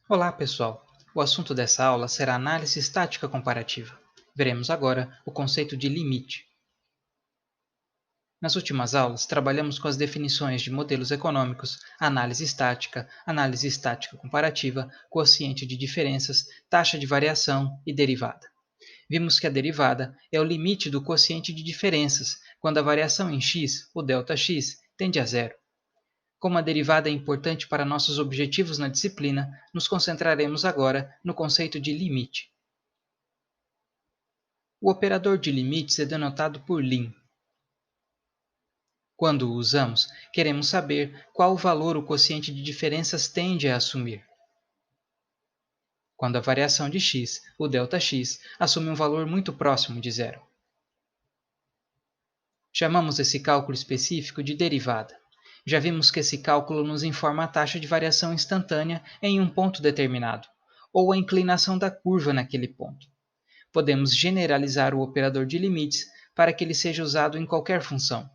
Olá, pessoal! O assunto dessa aula será análise estática comparativa. Veremos agora o conceito de limite. Nas últimas aulas, trabalhamos com as definições de modelos econômicos, análise estática comparativa, quociente de diferenças, taxa de variação e derivada. Vimos que a derivada é o limite do quociente de diferenças, quando a variação em x, o ΔX, tende a zero. Como a derivada é importante para nossos objetivos na disciplina, nos concentraremos agora no conceito de limite. O operador de limites é denotado por lim. Quando o usamos, queremos saber qual valor o quociente de diferenças tende a assumir. Quando a variação de x, o ΔX, assume um valor muito próximo de zero. Chamamos esse cálculo específico de derivada. Já vimos que esse cálculo nos informa a taxa de variação instantânea em um ponto determinado, ou a inclinação da curva naquele ponto. Podemos generalizar o operador de limites para que ele seja usado em qualquer função.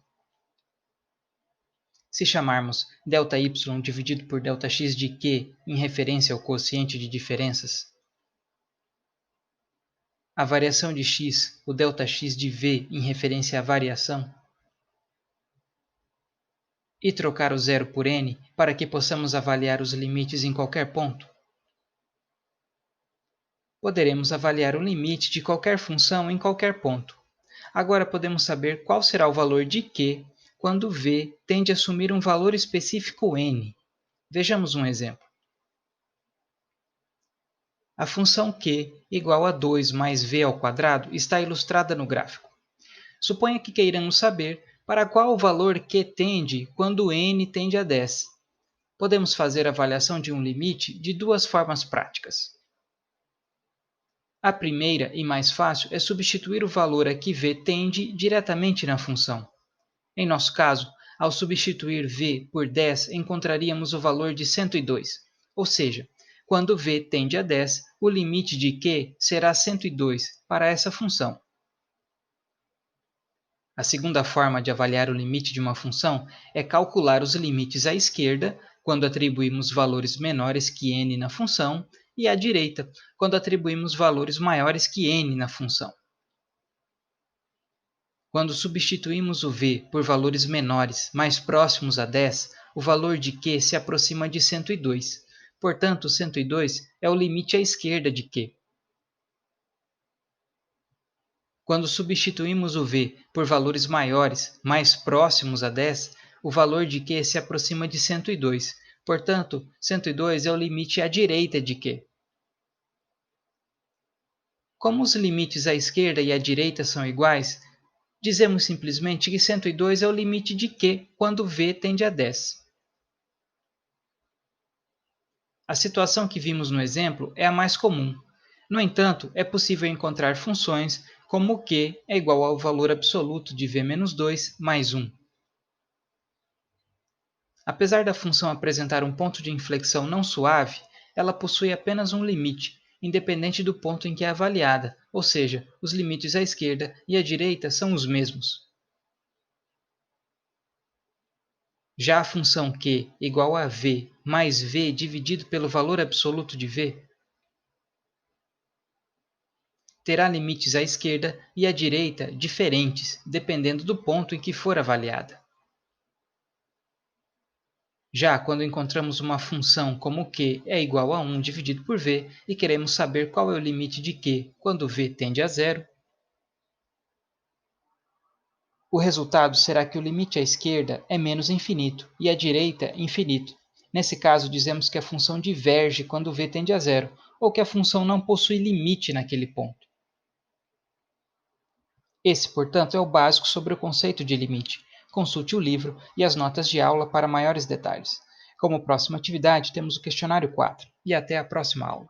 Se chamarmos ΔY dividido por ΔX de Q em referência ao quociente de diferenças, a variação de x, o ΔX de V em referência à variação, e trocar o zero por n para que possamos avaliar os limites em qualquer ponto, poderemos avaliar o limite de qualquer função em qualquer ponto. Agora podemos saber qual será o valor de Q quando V tende a assumir um valor específico n. Vejamos um exemplo. A função Q igual a 2 mais V ao quadrado está ilustrada no gráfico. Suponha que queiramos saber para qual valor Q tende quando n tende a 10. Podemos fazer a avaliação de um limite de duas formas práticas. A primeira e mais fácil é substituir o valor a que V tende diretamente na função. Em nosso caso, ao substituir V por 10, encontraríamos o valor de 102, ou seja, quando V tende a 10, o limite de Q será 102 para essa função. A segunda forma de avaliar o limite de uma função é calcular os limites à esquerda, quando atribuímos valores menores que n na função, e à direita, quando atribuímos valores maiores que n na função. Quando substituímos o v por valores menores, mais próximos a 10, o valor de q se aproxima de 102. Portanto, 102 é o limite à esquerda de q. Quando substituímos o v por valores maiores, mais próximos a 10, o valor de q se aproxima de 102. Portanto, 102 é o limite à direita de q. Como os limites à esquerda e à direita são iguais, dizemos simplesmente que 102 é o limite de q quando v tende a 10. A situação que vimos no exemplo é a mais comum. No entanto, é possível encontrar funções como q é igual ao valor absoluto de v menos 2 mais 1. Apesar da função apresentar um ponto de inflexão não suave, ela possui apenas um limite, independente do ponto em que é avaliada, ou seja, os limites à esquerda e à direita são os mesmos. Já a função q igual a v mais v dividido pelo valor absoluto de v terá limites à esquerda e à direita diferentes, dependendo do ponto em que for avaliada. Já quando encontramos uma função como q é igual a 1 dividido por v e queremos saber qual é o limite de q quando v tende a zero, o resultado será que o limite à esquerda é menos infinito e à direita infinito. Nesse caso, dizemos que a função diverge quando v tende a zero, ou que a função não possui limite naquele ponto. Esse, portanto, é o básico sobre o conceito de limite. Consulte o livro e as notas de aula para maiores detalhes. Como próxima atividade, temos o questionário 4. E até a próxima aula.